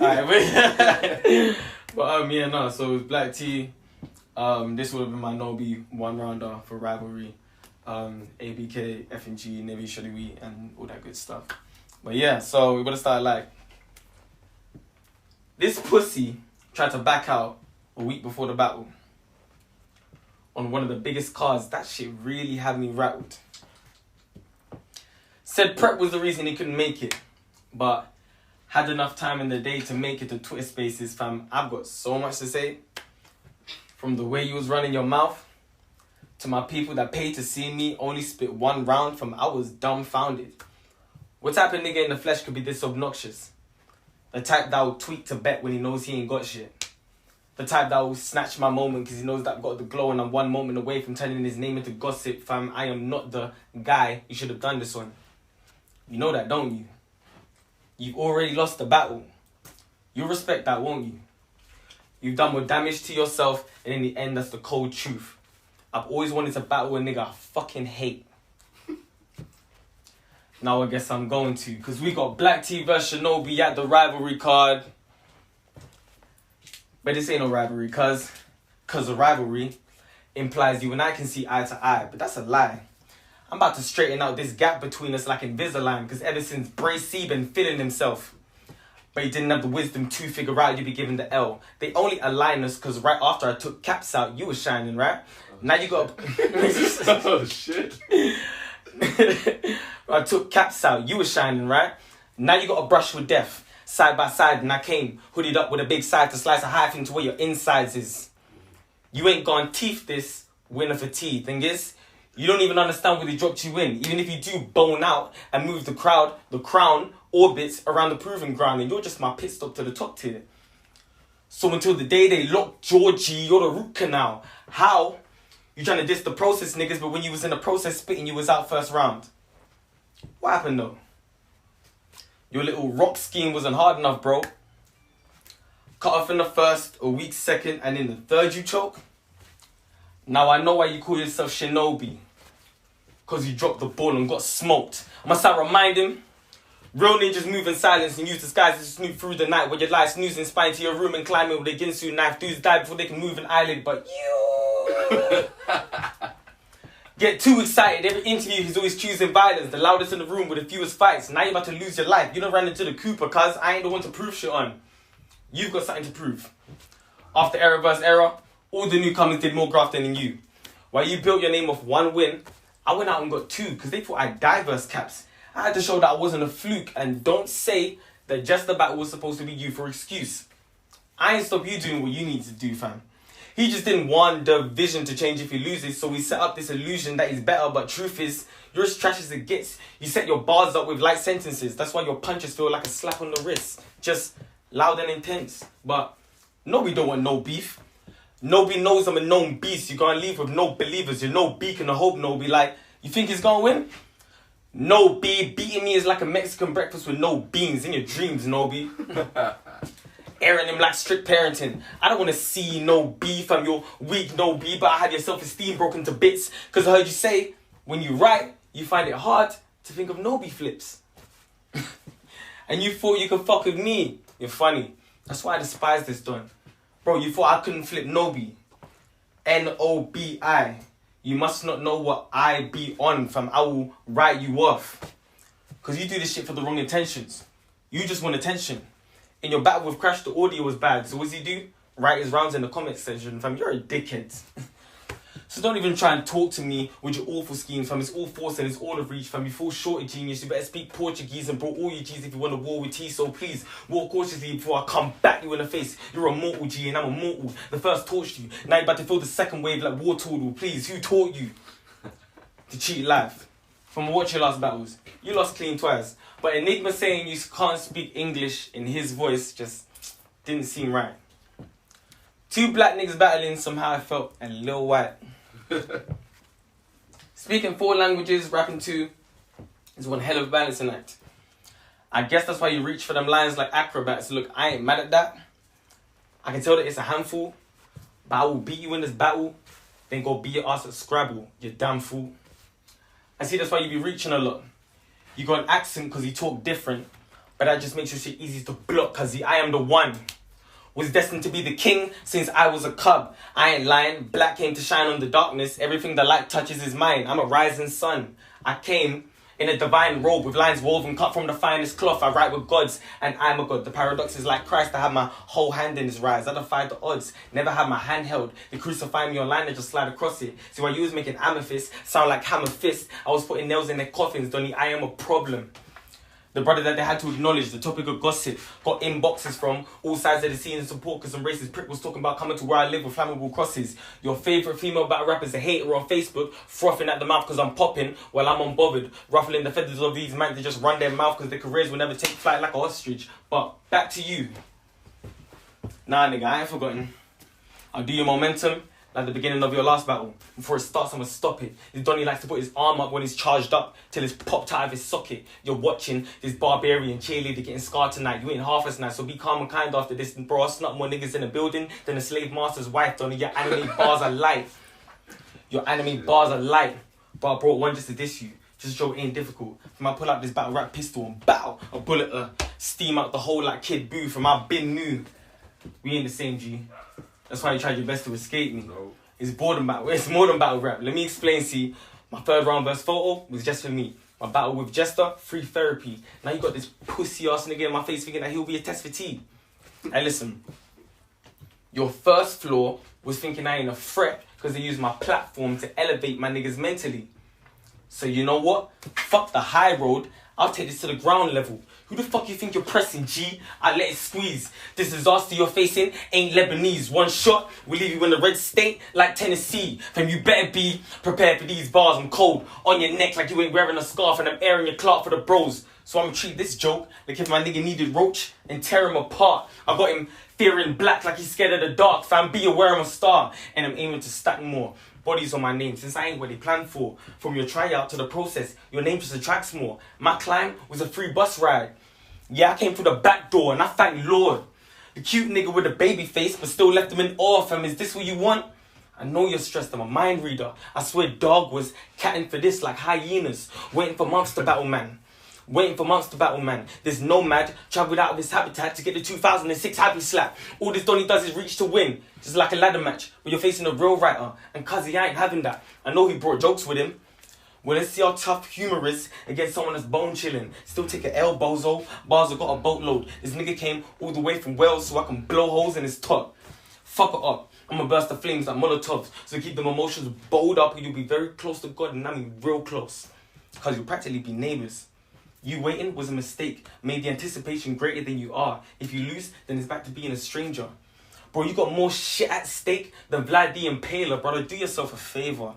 Alright, wait. But yeah, no. So with Black T, this would have been my NOBI one rounder for rivalry. ABK, F&G, Navy, Shaliwi, and all that good stuff. But yeah, so we're gonna start like this pussy tried to back out a week before the battle on one of the biggest cards. That shit really had me rattled. Said prep was the reason he couldn't make it, but had enough time in the day to make it to Twitter Spaces, fam. I've got so much to say. From the way you was running your mouth, to my people that paid to see me only spit one round, from I was dumbfounded. What type of nigga in the flesh could be this obnoxious? The type that will tweet to bet when he knows he ain't got shit. The type that will snatch my moment because he knows that I've got the glow and I'm one moment away from turning his name into gossip, fam. I am not the guy you should have done this on. You know that, don't you? You've already lost the battle. You'll respect that, won't you? You've done more damage to yourself, and in the end, that's the cold truth. I've always wanted to battle a nigga I fucking hate. Now I guess I'm going to, because we got Black T vs NOBI at the rivalry card. But this ain't no rivalry, because a rivalry implies you and I can see eye to eye, but that's a lie. I'm about to straighten out this gap between us like Invisalign, because ever since Bray C been feeling himself, but he didn't have the wisdom to figure out you'd be given the L. They only align us because right after I took caps out, you were shining, right? Now you got... Oh, shit. I took caps out, you were shining, right? Now you got a brush with death. Side by side, and I came hooded up with a big side to slice a hyphen to where your insides is. You ain't gone teeth this, winner for tea. Thing is, you don't even understand where they dropped you in. Even if you do bone out and move the crown orbits around the proving ground, and you're just my pit stop to the top tier. So until the day they locked Georgie, you're the root canal. How? You trying to diss the process, niggas, but when you was in the process spitting, you was out first round. What happened though? Your little rock scheme wasn't hard enough, bro. Cut off in the first, a weak second, and in the third you choke. Now I know why you call yourself Shinobi. Because you dropped the ball and got smoked. I must I remind him? Real ninjas move in silence and use disguise to snoop through the night. Where you lie snoozing, spine to your room and climb it with a Ginsu knife. Dudes die before they can move an eyelid, but you... Get too excited. Every interview he's always choosing violence. The loudest in the room with the fewest fights. Now you're about to lose your life. You done ran into the Cooper, cuz I ain't the one to prove shit on. You've got something to prove. After era versus era, all the newcomers did more grafting than you. While you built your name off one win, I went out and got two because they thought I'd die versus Caps. I had to show that I wasn't a fluke, and don't say that just the battle was supposed to be you for excuse. I ain't stop you doing what you need to do, fam. He just didn't want the vision to change if he loses, so we set up this illusion that he's better, but truth is, you're as trash as it gets. You set your bars up with light sentences. That's why your punches feel like a slap on the wrist. Just loud and intense. But NOBI don't want no beef. NOBI knows I'm a known beast. You're gonna leave with no believers. You're no beacon of hope, NOBI. Like, you think he's gonna win? NOBI beating me is like a Mexican breakfast with no beans in your dreams, NOBI. Airing him like strict parenting. I don't want to see no beef. I'm your weak NOBI, but I had your self-esteem broken to bits. Because I heard you say, when you write, you find it hard to think of NOBI flips. And you thought you could fuck with me. You're funny. That's why I despise this done. Bro, you thought I couldn't flip NOBI. NOBI. You must not know what I be on, fam. I will write you off. Because you do this shit for the wrong intentions. You just want attention. In your battle with Crash, the audio was bad. So what does he do? Write his rounds in the comment section, fam. You're a dickhead. So don't even try and talk to me with your awful schemes, fam. It's all force and it's all of reach, fam. You fall short of genius. You better speak Portuguese and bro all your G's if you want a war with T. So please, walk cautiously before I come back you in the face. You're a mortal G and I'm a mortal. The first torched you. Now you're about to feel the second wave like war total. Please, who taught you to cheat life? From watch your last battles. You lost clean twice. But Enigma saying you can't speak English in his voice just didn't seem right. Two black niggas battling, somehow I felt a little white. Speaking 4 languages, rapping 2 is one hell of a balancing act. I guess that's why you reach for them lines like acrobats. Look, I ain't mad at that. I can tell that it's a handful, but I will beat you in this battle, then go beat your ass at Scrabble, you damn fool. I see that's why you be reaching a lot. You got an accent because you talk different, But that just makes your shit easy to block, cause I am the one. Was destined to be the king since I was a cub. I ain't lying, black came to shine on the darkness. Everything the light touches is mine. I'm a rising sun. I came in a divine robe with lines woven cut from the finest cloth. I write with gods and I'm a god. The paradox is like Christ. I have my whole hand in his rise. I defied the odds. Never had my hand held. They crucify me online and just slide across it. See why you was making amethyst sound like hammer fist. I was putting nails in their coffins. Donnie, I am a problem. The brother that they had to acknowledge, the topic of gossip, got inboxes from all sides of the scene and support because some racist prick was talking about coming to where I live with flammable crosses. Your favourite female battle rapper's a hater on Facebook, frothing at the mouth because I'm popping while I'm unbothered, ruffling the feathers of these men to just run their mouth because their careers will never take flight like an ostrich. But back to you. Nah, nigga, I ain't forgotten. I'll do your momentum like the beginning of your last battle. Before it starts, I'ma stop it. This Donnie likes to put his arm up when he's charged up till it's popped out of his socket. You're watching this barbarian cheerleader getting scarred tonight. You ain't half as nice, so be calm and kind after this, bro. I'll snap more niggas in the building than a slave master's wife, Donnie. Your anime bars are light. Your anime bars are light. But I brought one just to diss you. Just show it ain't difficult. From I pull out this battle rap pistol and bow, a bullet steam out the hole like Kid Boo. From I been new. We ain't the same, G. That's why you tried your best to escape me. No. It's boredom battle. It's more than battle rap. Let me explain, see. My third round verse photo was just for me. My battle with Jester, free therapy. Now you got this pussy ass nigga in my face thinking that he'll be a test for T. Hey, listen. Your first flaw was thinking I ain't a threat because they use my platform to elevate my niggas mentally. So you know what? Fuck the high road. I'll take this to the ground level. Who the fuck you think you're pressing, G? I let it squeeze. This disaster you're facing ain't Lebanese. One shot will leave you in the red state like Tennessee. Fam, you better be prepared for these bars. I'm cold on your neck like you ain't wearing a scarf and I'm airing your clock for the bros. So I'ma treat this joke like if my nigga needed roach and tear him apart. I got him fearing black like he's scared of the dark. Fam, be aware I'm a star and I'm aiming to stack more bodies on my name since I ain't what they planned for. From your tryout to the process, your name just attracts more. My climb was a free bus ride. Yeah, I came through the back door and I thank Lord. The cute nigga with the baby face but still left him in awe, fam. Is this what you want? I know you're stressed, I'm a mind reader. I swear dog was catting for this like hyenas. Waiting for months to battle, man. Waiting for months to battle, man. This nomad travelled out of his habitat to get the 2006 happy slap. All this Donnie does is reach to win. Just like a ladder match, but you're facing a real writer. And cuz he ain't having that. I know he brought jokes with him. Well, let's see how tough humor is against someone that's bone chilling. Still take an L, bozo. Bars have got a boatload. This nigga came all the way from Wales so I can blow holes in his top. Fuck it up. I'ma burst the flames like Molotovs. So keep them emotions bowled up and you'll be very close to God, and I mean real close. Cause you'll practically be neighbours. You waiting was a mistake. Made the anticipation greater than you are. If you lose, then it's back to being a stranger. Bro, you got more shit at stake than Vlad the Impaler, brother. Do yourself a favour.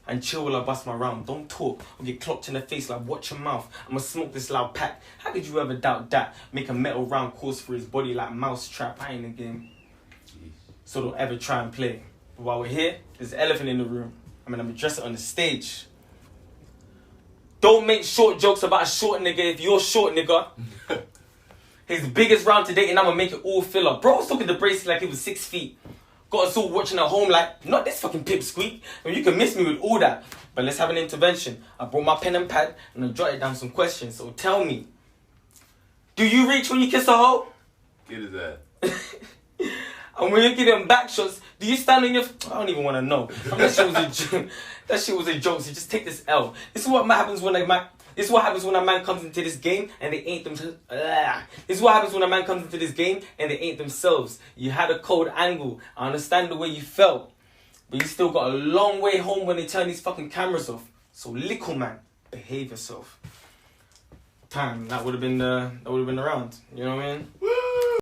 And chill while I bust my round. Don't talk or get clocked in the face like watch your mouth. I'ma smoke this loud pack. How could you ever doubt that? Make a metal round course for his body like mousetrap. I ain't in the game. So don't ever try and play. But while we're here, there's an elephant in the room. I'm gonna address it on the stage. Don't make short jokes about a short nigga if you're short, nigga. His biggest round to date and I'ma make it all filler. Bro was talking to Bracey like he was 6 feet. Got us all watching at home like, not this fucking pipsqueak. I mean, you can miss me with all that. But let's have an intervention. I brought my pen and pad and I jotted down some questions. So tell me, do you reach when you kiss a hoe? Get his ass. And when you give him back shots, do you stand on your... I don't even want to know. That shit was a joke. That shit was a joke. So just take this L. This is what happens when a man... This is what happens when a man comes into this game and they ain't themselves. This is what happens when a man comes into this game and they ain't themselves. You had a cold angle. I understand the way you felt. But you still got a long way home when they turn these fucking cameras off. So little man, behave yourself. That would have been the round. You know what I mean?